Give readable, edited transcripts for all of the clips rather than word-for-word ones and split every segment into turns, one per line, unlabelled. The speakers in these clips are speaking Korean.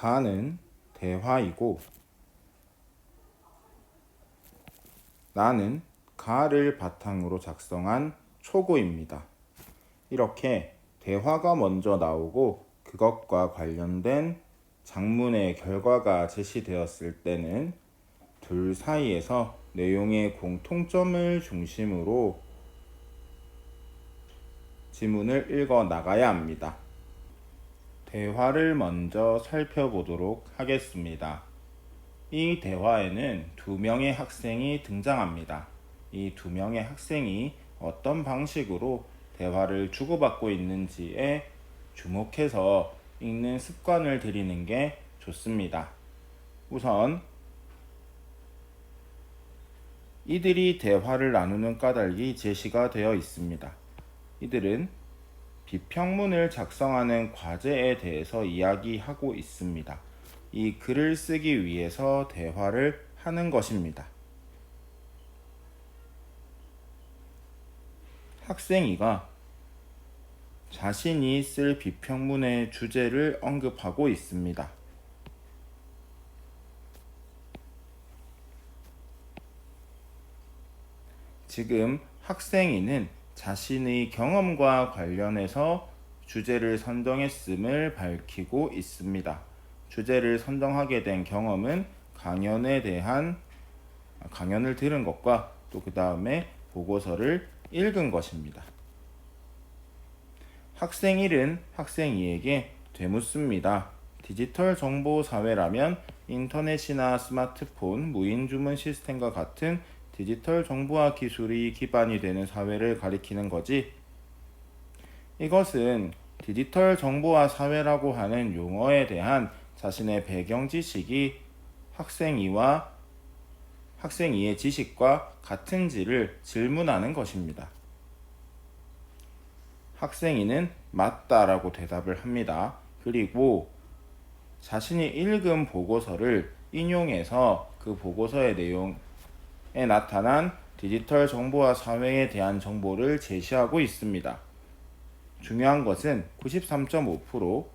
가는 대화이고 나는 가를 바탕으로 작성한 초고입니다. 이렇게 대화가 먼저 나오고 그것과 관련된 작문의 결과가 제시되었을 때는 둘 사이에서 내용의 공통점을 중심으로 지문을 읽어 나가야 합니다. 대화를 먼저 살펴보도록 하겠습니다. 이 대화에는 두 명의 학생이 등장합니다. 이 두 명의 학생이 어떤 방식으로 대화를 주고받고 있는지에 주목해서 읽는 습관을 들이는 게 좋습니다. 우선 이들이 대화를 나누는 까닭이 제시가 되어 있습니다. 이들은 비평문을 작성하는 과제에 대해서 이야기하고 있습니다. 이 글을 쓰기 위해서 대화를 하는 것입니다. 학생이가 자신이 쓸 비평문의 주제를 언급하고 있습니다. 지금 학생이는 자신의 경험과 관련해서 주제를 선정했음을 밝히고 있습니다. 주제를 선정하게 된 경험은 강연을 들은 것과 또 그 다음에 보고서를 읽은 것입니다. 학생 1은 학생 2에게 되묻습니다. 디지털 정보 사회라면 인터넷이나 스마트폰, 무인 주문 시스템과 같은 디지털 정보화 기술이 기반이 되는 사회를 가리키는 거지. 이것은 디지털 정보화 사회라고 하는 용어에 대한 자신의 배경 지식이 학생 2의 지식과 같은지를 질문하는 것입니다. 학생 2는 맞다라고 대답을 합니다. 그리고 자신이 읽은 보고서를 인용해서 그 보고서의 내용에 나타난 디지털 정보화 사회에 대한 정보를 제시하고 있습니다. 중요한 것은 93.5%,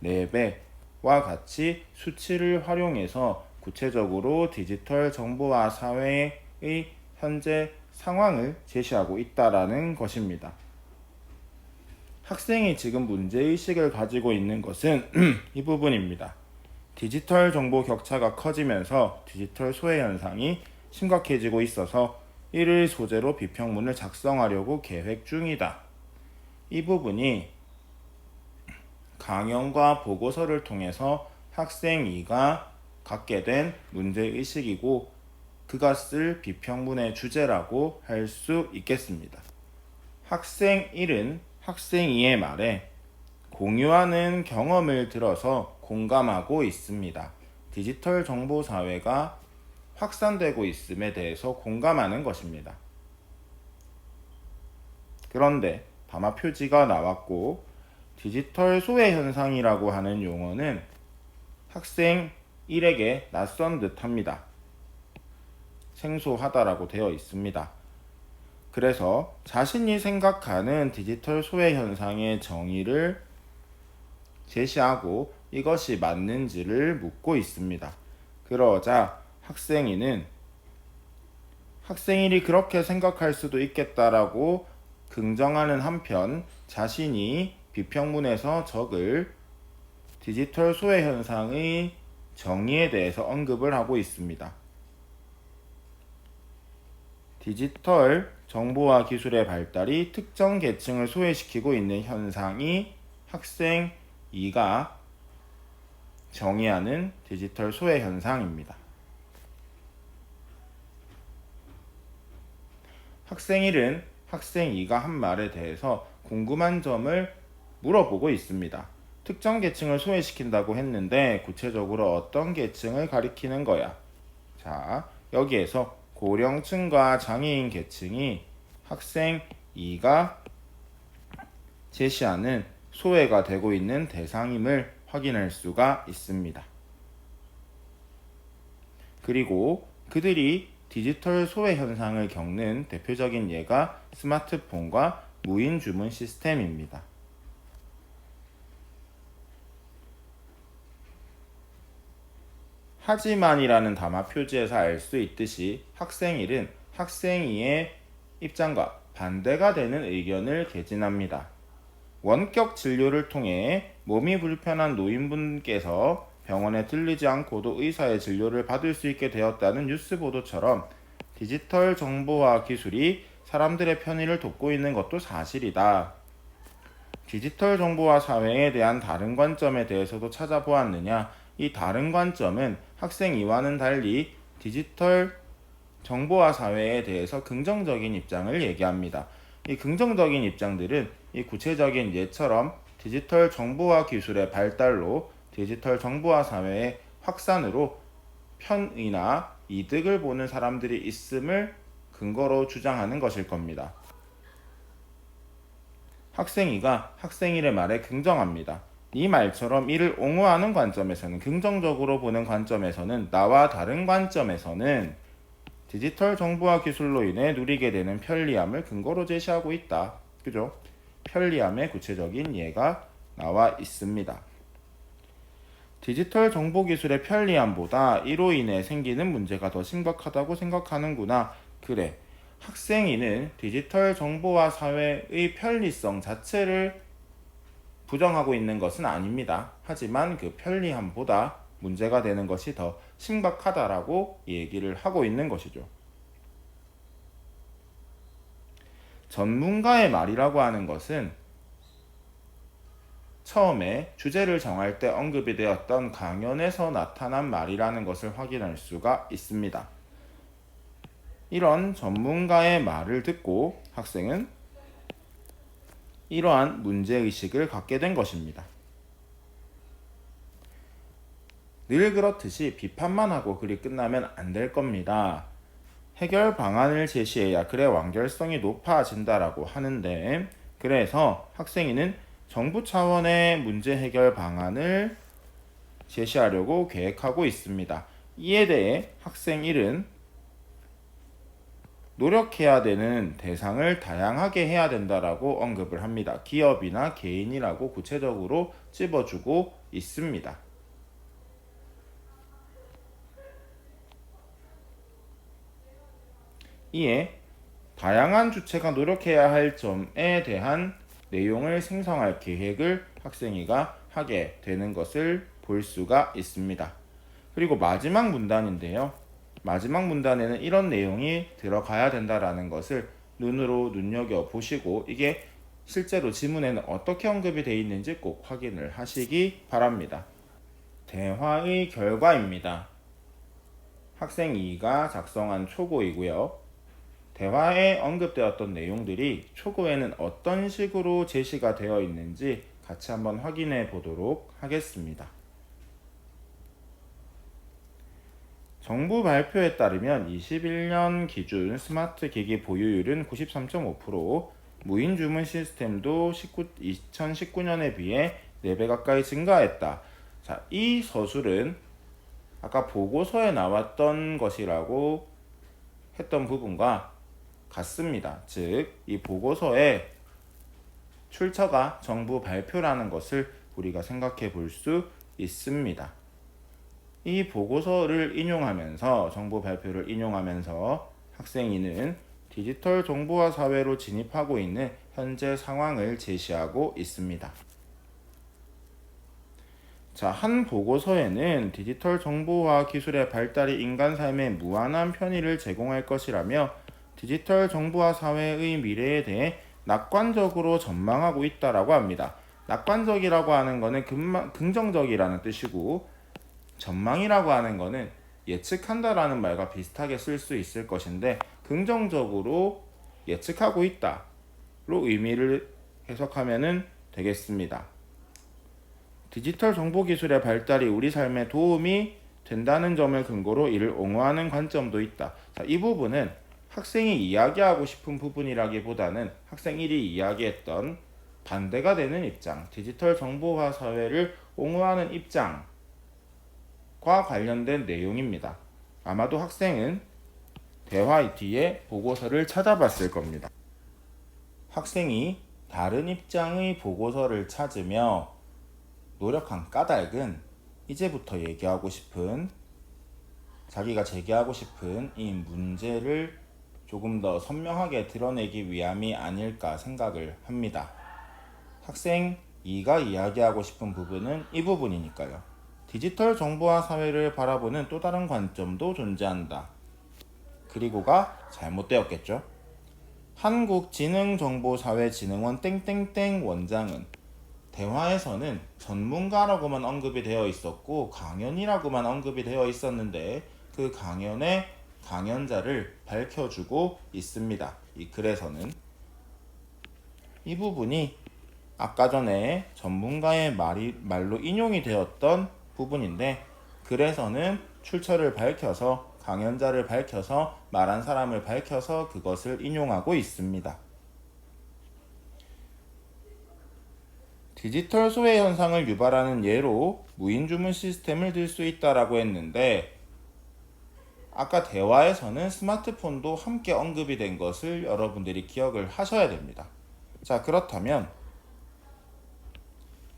4배와 같이 수치를 활용해서 구체적으로 디지털 정보화 사회의 현재 상황을 제시하고 있다는 것입니다. 학생이 지금 문제의식을 가지고 있는 것은 이 부분입니다. 디지털 정보 격차가 커지면서 디지털 소외 현상이 심각해지고 있어서 이를 소재로 비평문을 작성하려고 계획 중이다. 이 부분이 강연과 보고서를 통해서 학생 2가 갖게 된 문제의식이고 그가 쓸 비평문의 주제라고 할 수 있겠습니다. 학생 1은 학생 2의 말에 공유하는 경험을 들어서 공감하고 있습니다. 디지털 정보 사회가 확산되고 있음에 대해서 공감하는 것입니다. 그런데 담화 표지가 나왔고 디지털 소외 현상이라고 하는 용어는 학생 1에게 낯선 듯합니다. 생소하다라고 되어 있습니다. 그래서 자신이 생각하는 디지털 소외 현상의 정의를 제시하고 이것이 맞는지를 묻고 있습니다. 그러자 학생 2는 학생 1이 그렇게 생각할 수도 있겠다라고 긍정하는 한편 자신이 비평문에서 적을 디지털 소외 현상의 정의에 대해서 언급을 하고 있습니다. 디지털 정보화 기술의 발달이 특정 계층을 소외시키고 있는 현상이 학생 2가 정의하는 디지털 소외 현상입니다. 학생 1은 학생 2가 한 말에 대해서 궁금한 점을 물어보고 있습니다. 특정 계층을 소외시킨다고 했는데 구체적으로 어떤 계층을 가리키는 거야? 자, 여기에서 고령층과 장애인 계층이 학생 2가 제시하는 소외가 되고 있는 대상임을 확인할 수가 있습니다. 그리고 그들이 디지털 소외 현상을 겪는 대표적인 예가 스마트폰과 무인 주문 시스템입니다. 하지만이라는 담화 표지에서 알 수 있듯이 학생 1은 학생 2의 입장과 반대가 되는 의견을 개진합니다. 원격 진료를 통해 몸이 불편한 노인분께서 병원에 들리지 않고도 의사의 진료를 받을 수 있게 되었다는 뉴스 보도처럼 디지털 정보화 기술이 사람들의 편의를 돕고 있는 것도 사실이다. 디지털 정보화 사회에 대한 다른 관점에 대해서도 찾아보았느냐? 이 다른 관점은 학생 2와는 달리 디지털 정보화 사회에 대해서 긍정적인 입장을 얘기합니다. 이 긍정적인 입장들은 이 구체적인 예처럼 디지털 정보화 기술의 발달로 디지털 정보화 사회의 확산으로 편의나 이득을 보는 사람들이 있음을 근거로 주장하는 것일 겁니다. 학생 2가 학생 1의 말에 긍정합니다. 이 말처럼 이를 옹호하는 관점에서는, 긍정적으로 보는 관점에서는, 나와 다른 관점에서는 디지털 정보화 기술로 인해 누리게 되는 편리함을 근거로 제시하고 있다. 그죠? 편리함의 구체적인 예가 나와 있습니다. 디지털 정보 기술의 편리함보다 이로 인해 생기는 문제가 더 심각하다고 생각하는구나. 그래. 학생인은 디지털 정보화 사회의 편리성 자체를 부정하고 있는 것은 아닙니다. 하지만 그 편리함보다 문제가 되는 것이 더 심각하다라고 얘기를 하고 있는 것이죠. 전문가의 말이라고 하는 것은 처음에 주제를 정할 때 언급이 되었던 강연에서 나타난 말이라는 것을 확인할 수가 있습니다. 이런 전문가의 말을 듣고 학생은 이러한 문제의식을 갖게 된 것입니다. 늘 그렇듯이 비판만 하고 글이 끝나면 안 될 겁니다. 해결 방안을 제시해야 글의 완결성이 높아진다라고 하는데, 그래서 학생이는 정부 차원의 문제 해결 방안을 제시하려고 계획하고 있습니다. 이에 대해 학생 1은 노력해야 되는 대상을 다양하게 해야 된다라고 언급을 합니다. 기업이나 개인이라고 구체적으로 찝어주고 있습니다. 이에 다양한 주체가 노력해야 할 점에 대한 내용을 생성할 계획을 학생이가 하게 되는 것을 볼 수가 있습니다. 그리고 마지막 문단인데요. 마지막 문단에는 이런 내용이 들어가야 된다라는 것을 눈으로 눈여겨보시고 이게 실제로 지문에는 어떻게 언급이 되어 있는지 꼭 확인을 하시기 바랍니다. 대화의 결과입니다. 학생 2가 작성한 초고이고요. 대화에 언급되었던 내용들이 초고에는 어떤 식으로 제시가 되어 있는지 같이 한번 확인해 보도록 하겠습니다. 정부 발표에 따르면 21년 기준 스마트 기기 보유율은 93.5%, 무인 주문 시스템도 2019년에 비해 4배 가까이 증가했다. 자, 이 서술은 아까 보고서에 나왔던 것이라고 했던 부분과 같습니다. 즉, 이 보고서에 출처가 정부 발표라는 것을 우리가 생각해 볼 수 있습니다. 이 보고서를 인용하면서, 정부 발표를 인용하면서 학생이는 디지털 정보화 사회로 진입하고 있는 현재 상황을 제시하고 있습니다. 자, 한 보고서에는 디지털 정보화 기술의 발달이 인간 삶에 무한한 편의를 제공할 것이라며 디지털 정보화 사회의 미래에 대해 낙관적으로 전망하고 있다라고 합니다. 낙관적이라고 하는 것은 긍정적이라는 뜻이고, 전망이라고 하는 것은 예측한다라는 말과 비슷하게 쓸 수 있을 것인데, 긍정적으로 예측하고 있다로 의미를 해석하면 되겠습니다. 디지털 정보기술의 발달이 우리 삶에 도움이 된다는 점을 근거로 이를 옹호하는 관점도 있다. 자, 이 부분은 학생이 이야기하고 싶은 부분이라기보다는 학생 1이 이야기했던 반대가 되는 입장, 디지털 정보화 사회를 옹호하는 입장과 관련된 내용입니다. 아마도 학생은 대화 뒤에 보고서를 찾아봤을 겁니다. 학생이 다른 입장의 보고서를 찾으며 노력한 까닭은 이제부터 얘기하고 싶은 자기가 제기하고 싶은 이 문제를 조금 더 선명하게 드러내기 위함이 아닐까 생각을 합니다. 학생 2가 이야기하고 싶은 부분은 이 부분이니까요. 디지털 정보화 사회를 바라보는 또 다른 관점도 존재한다. 그리고가 잘못되었겠죠. 한국지능정보사회진흥원 땡땡땡 원장은 대화에서는 전문가라고만 언급이 되어 있었고 강연이라고만 언급이 되어 있었는데 그 강연의 강연자를 밝혀주고 있습니다. 이 글에서는 이 부분이 아까 전에 전문가의 말로 인용이 되었던 부분인데 글에서는 출처를 밝혀서 강연자를 밝혀서 말한 사람을 밝혀서 그것을 인용하고 있습니다. 디지털 소외 현상을 유발하는 예로 무인 주문 시스템을 들 수 있다라고 했는데 아까 대화에서는 스마트폰도 함께 언급이 된 것을 여러분들이 기억을 하셔야 됩니다. 자, 그렇다면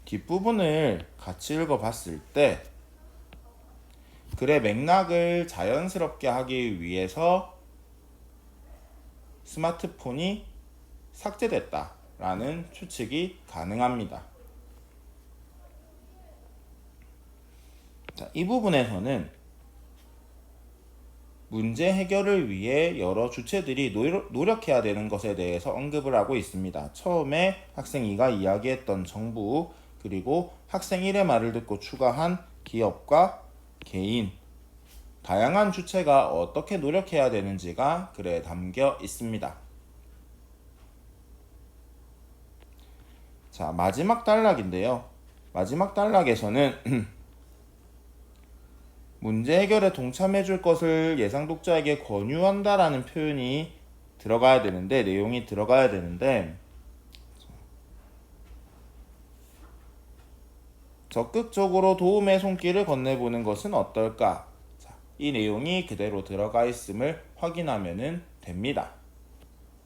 뒷부분을 같이 읽어봤을 때 글의 맥락을 자연스럽게 하기 위해서 스마트폰이 삭제됐다라는 추측이 가능합니다. 자, 이 부분에서는 문제 해결을 위해 여러 주체들이 노력해야 되는 것에 대해서 언급을 하고 있습니다. 처음에 학생 2가 이야기했던 정부, 그리고 학생 1의 말을 듣고 추가한 기업과 개인, 다양한 주체가 어떻게 노력해야 되는지가 글에 담겨 있습니다. 자, 마지막 단락인데요. 마지막 단락에서는 문제 해결에 동참해 줄 것을 예상 독자에게 권유한다라는 표현이 들어가야 되는데, 내용이 들어가야 되는데, 적극적으로 도움의 손길을 건네보는 것은 어떨까? 자, 이 내용이 그대로 들어가 있음을 확인하면 됩니다.